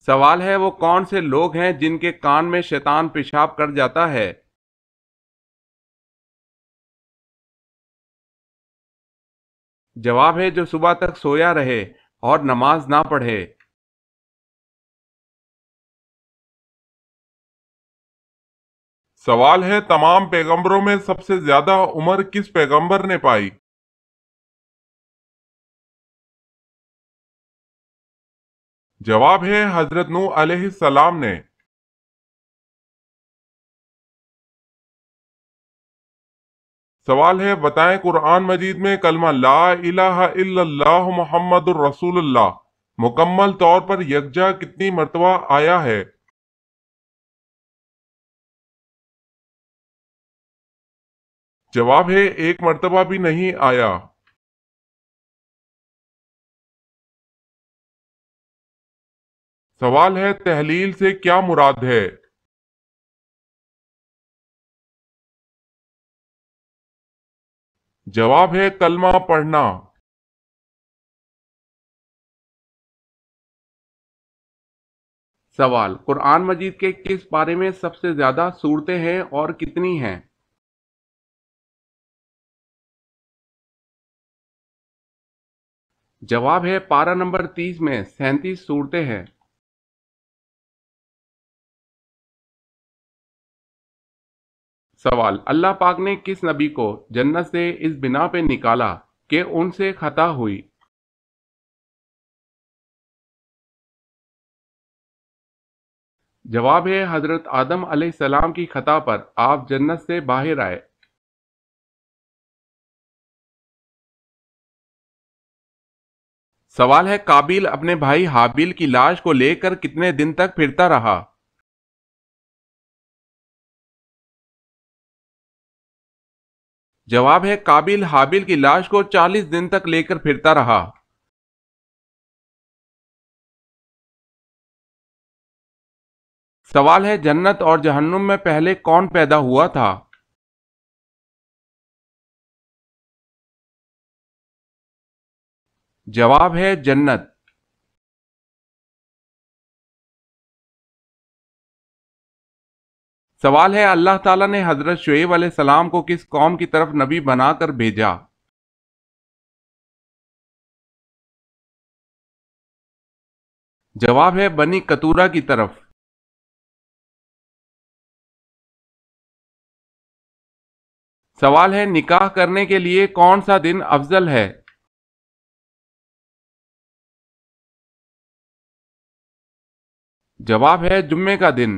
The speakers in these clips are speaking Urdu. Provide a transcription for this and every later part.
سوال ہے وہ کون سے لوگ ہیں جن کے کان میں شیطان پیشاب کر جاتا ہے؟ جواب ہے جو صبح تک سویا رہے اور نماز نہ پڑھے۔ سوال ہے تمام پیغمبروں میں سب سے زیادہ عمر کس پیغمبر نے پائی؟ جواب ہے حضرت نوح علیہ السلام نے۔ سوال ہے بتائیں قرآن مجید میں کلمہ لا الہ الا اللہ محمد الرسول اللہ مکمل طور پر یکجا کتنی مرتبہ آیا ہے؟ جواب ہے ایک مرتبہ بھی نہیں آیا۔ سوال ہے تحلیل سے کیا مراد ہے؟ جواب ہے کلمہ پڑھنا۔ سوال قرآن مجید کے کس پارے میں سب سے زیادہ صورتیں ہیں اور کتنی ہیں؟ جواب ہے پارہ نمبر 30 میں 37 صورتیں ہیں۔ سوال اللہ پاک نے کس نبی کو جنت سے اس بنا پہ نکالا کہ ان سے خطا ہوئی؟ جواب ہے حضرت آدم علیہ السلام کی خطا پر آپ جنت سے باہر آئے۔ سوال ہے قابیل اپنے بھائی حابیل کی لاش کو لے کر کتنے دن تک پھرتا رہا؟ جواب ہے قابیل حابیل کی لاش کو 40 دن تک لے کر پھرتا رہا۔ سوال ہے جنت اور جہنم میں پہلے کون پیدا ہوا تھا؟ جواب ہے جنت۔ سوال ہے اللہ تعالیٰ نے حضرت شعیب علیہ السلام کو کس قوم کی طرف نبی بنا کر بھیجا؟ جواب ہے بنی کتورہ کی طرف۔ سوال ہے نکاح کرنے کے لیے کون سا دن افضل ہے؟ جواب ہے جمعے کا دن۔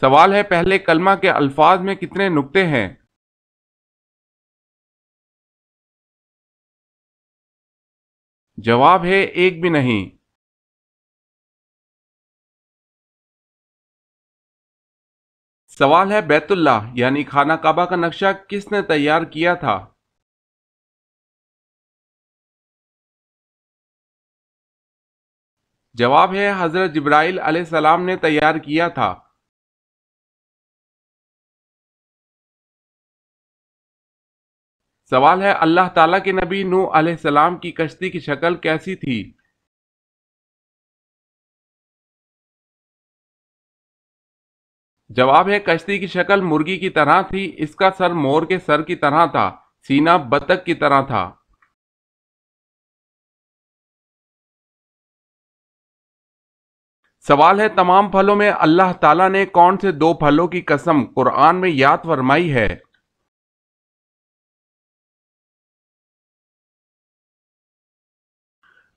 سوال ہے پہلے کلمہ کے الفاظ میں کتنے نقطے ہیں؟ جواب ہے ایک بھی نہیں۔ سوال ہے بیت اللہ یعنی خانہ کعبہ کا نقشہ کس نے تیار کیا تھا؟ جواب ہے حضرت جبرائیل علیہ السلام نے تیار کیا تھا۔ سوال ہے اللہ تعالیٰ کے نبی نوح علیہ السلام کی کشتی کی شکل کیسی تھی؟ جواب ہے کشتی کی شکل مرغی کی طرح تھی، اس کا سر مور کے سر کی طرح تھا، سینہ بطخ کی طرح تھا۔ سوال ہے تمام پھلوں میں اللہ تعالیٰ نے کون سے دو پھلوں کی قسم قرآن میں یاد فرمائی ہے؟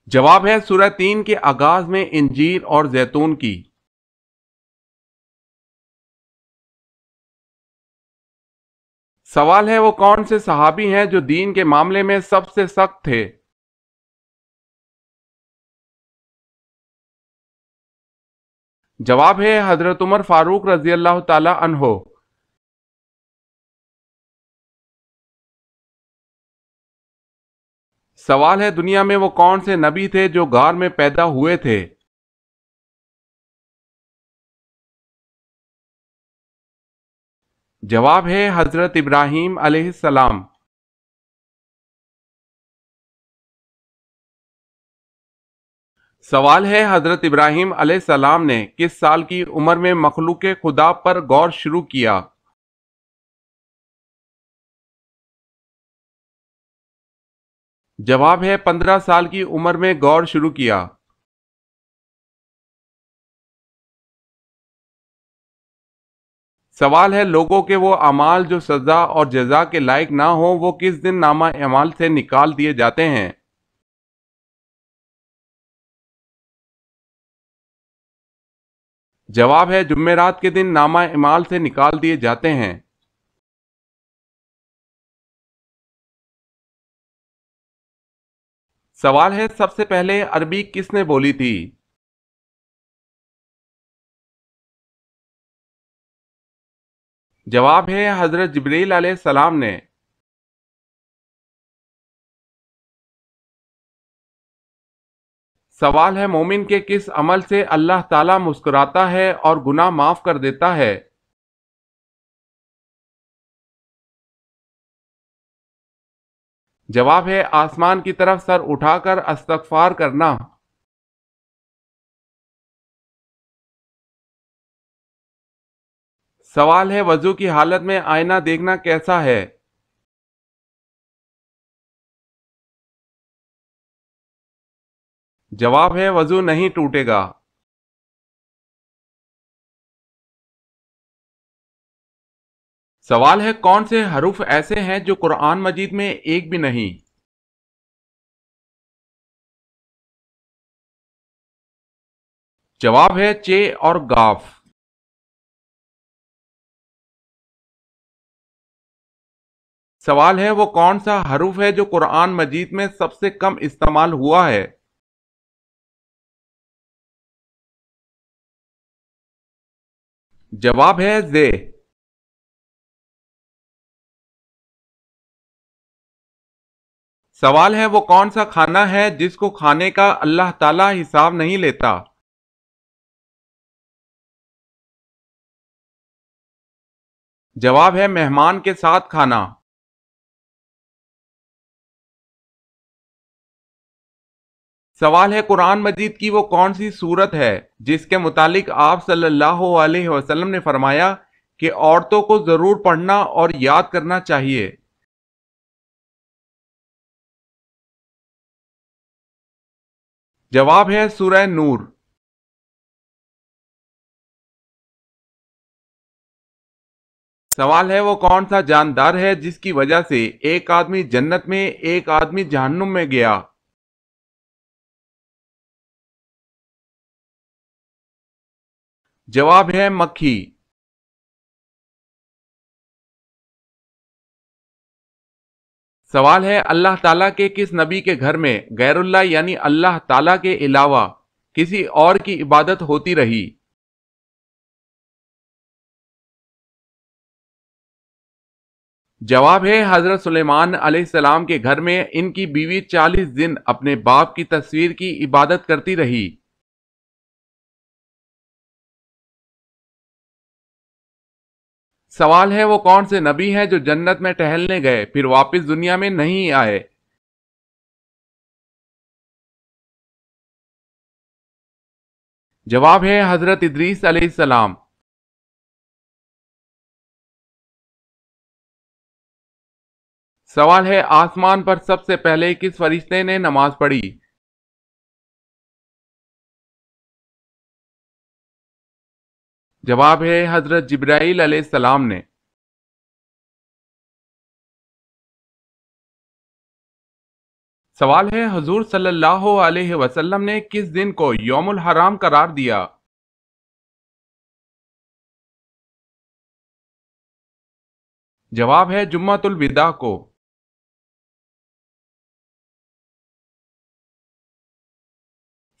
جواب ہے سورہ 3 کے آغاز میں انجیر اور زیتون کی۔ سوال ہے وہ کون سے صحابی ہیں جو دین کے معاملے میں سب سے سخت تھے؟ جواب ہے حضرت عمر فاروق رضی اللہ تعالی عنہ۔ سوال ہے دنیا میں وہ کون سے نبی تھے جو غار میں پیدا ہوئے تھے؟ جواب ہے حضرت ابراہیم علیہ السلام۔ سوال ہے حضرت ابراہیم علیہ السلام نے کس سال کی عمر میں مخلوق خدا پر غور شروع کیا؟ جواب ہے 15 سال کی عمر میں غور شروع کیا۔ سوال ہے لوگوں کے وہ اعمال جو سزا اور جزا کے لائق نہ ہوں وہ کس دن نامہ اعمال سے نکال دیے جاتے ہیں؟ جواب ہے جمعرات کے دن نامہ اعمال سے نکال دیے جاتے ہیں۔ سوال ہے سب سے پہلے عربی کس نے بولی تھی؟ جواب ہے حضرت جبریل علیہ السلام نے۔ سوال ہے مومن کے کس عمل سے اللہ تعالیٰ مسکراتا ہے اور گناہ معاف کر دیتا ہے؟ جواب ہے آسمان کی طرف سر اٹھا کر استغفار کرنا۔ سوال ہے وضو کی حالت میں آئینہ دیکھنا کیسا ہے؟ جواب ہے وضو نہیں ٹوٹے گا۔ سوال ہے کون سے حروف ایسے ہیں جو قرآن مجید میں ایک بھی نہیں؟ جواب ہے چ اور گاف۔ سوال ہے وہ کون سا حروف ہے جو قرآن مجید میں سب سے کم استعمال ہوا ہے؟ جواب ہے ز۔ سوال ہے وہ کون سا کھانا ہے جس کو کھانے کا اللہ تعالیٰ حساب نہیں لیتا؟ جواب ہے مہمان کے ساتھ کھانا۔ سوال ہے قرآن مجید کی وہ کون سی سورت ہے جس کے متعلق آپ صلی اللہ علیہ وسلم نے فرمایا کہ عورتوں کو ضرور پڑھنا اور یاد کرنا چاہیے؟ جواب ہے سورہ نور۔ سوال ہے وہ کون سا جاندار ہے جس کی وجہ سے ایک آدمی جنت میں ایک آدمی جہنم میں گیا؟ جواب ہے مکھی۔ سوال ہے اللہ تعالیٰ کے کس نبی کے گھر میں غیر اللہ یعنی اللہ تعالیٰ کے علاوہ کسی اور کی عبادت ہوتی رہی؟ جواب ہے حضرت سلیمان علیہ السلام کے گھر میں ان کی بیوی 40 دن اپنے باپ کی تصویر کی عبادت کرتی رہی۔ سوال ہے وہ کون سے نبی ہیں جو جنت میں ٹہلنے گئے پھر واپس دنیا میں نہیں آئے؟ جواب ہے حضرت ادریس علیہ السلام۔ سوال ہے آسمان پر سب سے پہلے کس فرشتے نے نماز پڑھی؟ جواب ہے حضرت جبرائیل علیہ السلام نے۔ سوال ہے حضور صلی اللہ علیہ وسلم نے کس دن کو یوم الحرام قرار دیا؟ جواب ہے جمعۃ الوداع کو۔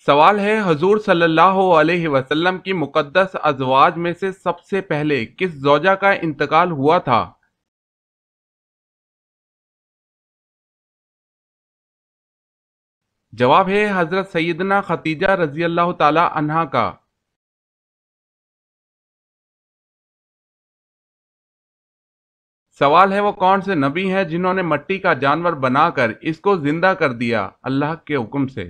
سوال ہے حضور صلی اللہ علیہ وسلم کی مقدس ازواج میں سے سب سے پہلے کس زوجہ کا انتقال ہوا تھا؟ جواب ہے حضرت سیدنا خدیجہ رضی اللہ تعالی عنہا کا۔ سوال ہے وہ کون سے نبی ہیں جنہوں نے مٹی کا جانور بنا کر اس کو زندہ کر دیا اللہ کے حکم سے؟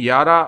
11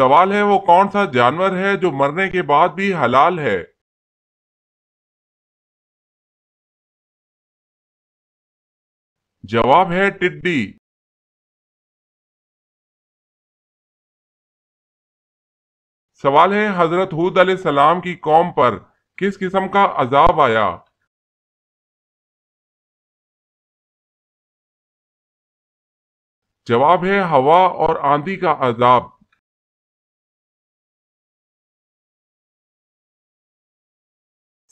سوال ہے وہ کون سا جانور ہے جو مرنے کے بعد بھی حلال ہے؟ جواب ہے ٹڈی۔ سوال ہے حضرت ہود علیہ السلام کی قوم پر کس قسم کا عذاب آیا؟ جواب ہے ہوا اور آندھی کا عذاب۔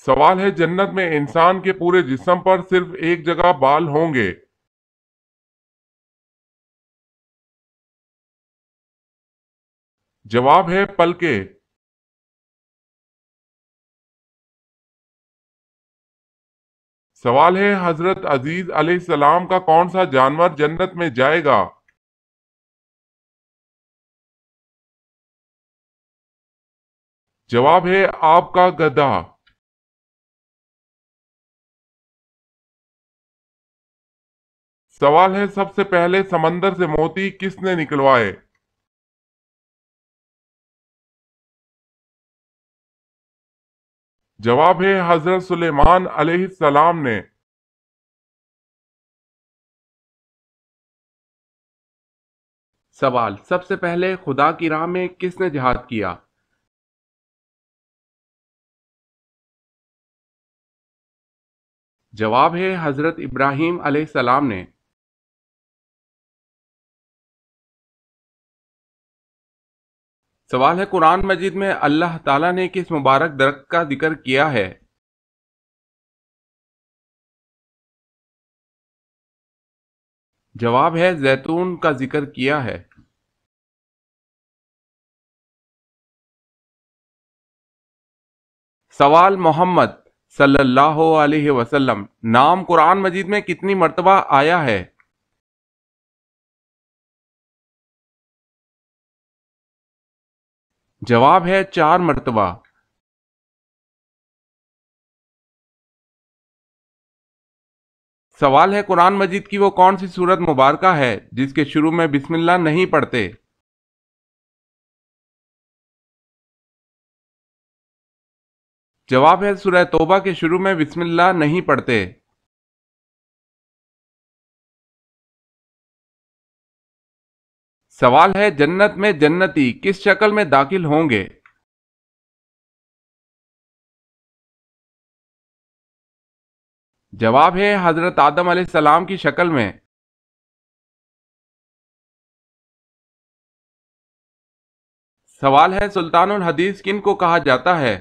سوال ہے جنت میں انسان کے پورے جسم پر صرف ایک جگہ بال ہوں گے۔ جواب ہے پلکیں۔ سوال ہے حضرت عزیز علیہ السلام کا کون سا جانور جنت میں جائے گا؟ جواب ہے آپ کا گدھا۔ سوال ہے سب سے پہلے سمندر سے موتی کس نے نکلوائے؟ جواب ہے حضرت سلیمان علیہ السلام نے۔ سوال، سب سے پہلے خدا کی راہ میں کس نے جہاد کیا؟ جواب ہے حضرت ابراہیم علیہ السلام نے۔ سوال ہے قرآن مجید میں اللہ تعالیٰ نے کس مبارک درخت کا ذکر کیا ہے؟ جواب ہے زیتون کا ذکر کیا ہے۔ سوال، محمد صلی اللہ علیہ وسلم نام قرآن مجید میں کتنی مرتبہ آیا ہے؟ جواب ہے 4 مرتبہ۔ سوال ہے قرآن مجید کی وہ کون سی سورت مبارکہ ہے جس کے شروع میں بسم اللہ نہیں پڑھتے؟ جواب ہے سورہ توبہ کے شروع میں بسم اللہ نہیں پڑھتے۔ سوال ہے جنت میں جنتی کس شکل میں داخل ہوں گے؟ جواب ہے حضرت آدم علیہ السلام کی شکل میں۔ سوال ہے سلطان الحدیث کن کو کہا جاتا ہے؟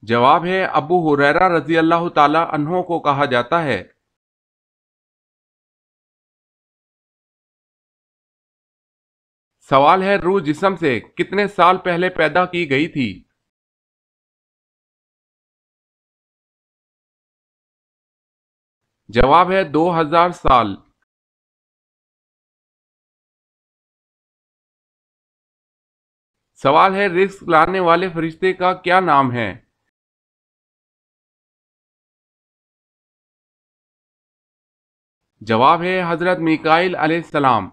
جواب ہے ابو ہریرہ رضی اللہ تعالی عنہ کو کہا جاتا ہے۔ سوال ہے روح جسم سے کتنے سال پہلے پیدا کی گئی تھی؟ جواب ہے 2000 سال۔ سوال ہے رزق لانے والے فرشتے کا کیا نام ہے؟ جواب ہے حضرت میکائیل علیہ السلام۔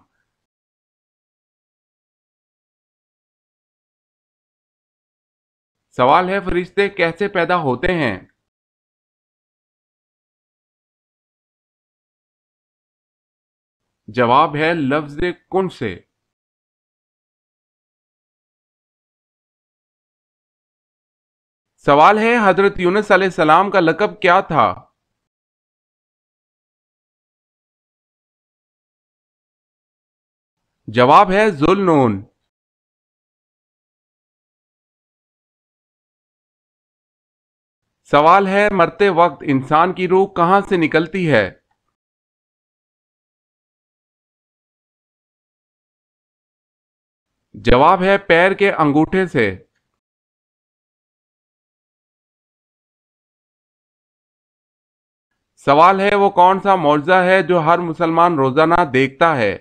سوال ہے فرشتے کیسے پیدا ہوتے ہیں؟ جواب ہے لفظ کن سے۔ سوال ہے حضرت یونس علیہ السلام کا لقب کیا تھا؟ جواب ہے ذوالنون۔ سوال ہے مرتے وقت انسان کی روح کہاں سے نکلتی ہے؟ جواب ہے پیر کے انگوٹھے سے۔ سوال ہے وہ کون سا معجزہ ہے جو ہر مسلمان روزانہ دیکھتا ہے؟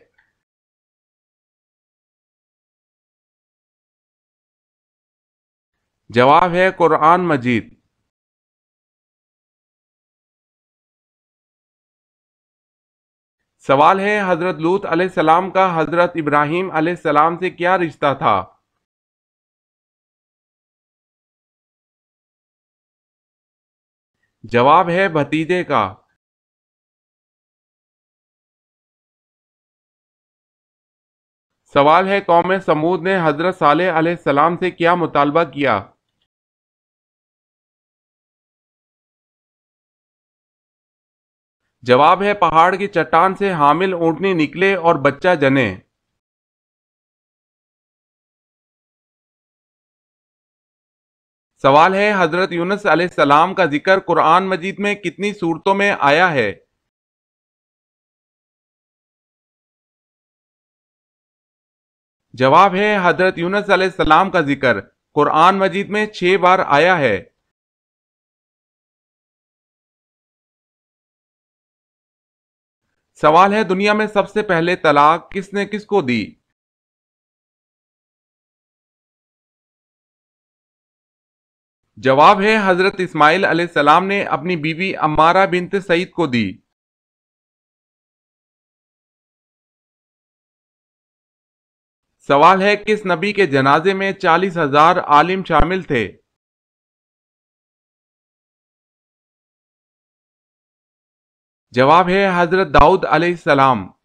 جواب ہے قرآن مجید۔ سوال ہے حضرت لوط علیہ السلام کا حضرت ابراہیم علیہ السلام سے کیا رشتہ تھا؟ جواب ہے بھتیجے کا۔ سوال ہے قوم سمود نے حضرت صالح علیہ السلام سے کیا مطالبہ کیا؟ جواب ہے پہاڑ کی چٹان سے حامل اونٹنی نکلے اور بچہ جنے۔ سوال ہے حضرت یونس علیہ السلام کا ذکر قرآن مجید میں کتنی صورتوں میں آیا ہے؟ جواب ہے حضرت یونس علیہ السلام کا ذکر قرآن مجید میں 6 بار آیا ہے۔ سوال ہے دنیا میں سب سے پہلے طلاق کس نے کس کو دی؟ جواب ہے حضرت اسماعیل علیہ السلام نے اپنی بیوی عمارہ بنت سعید کو دی۔ سوال ہے کس نبی کے جنازے میں 40,000 عالم شامل تھے؟ جواب ہے حضرت داؤد علیہ السلام۔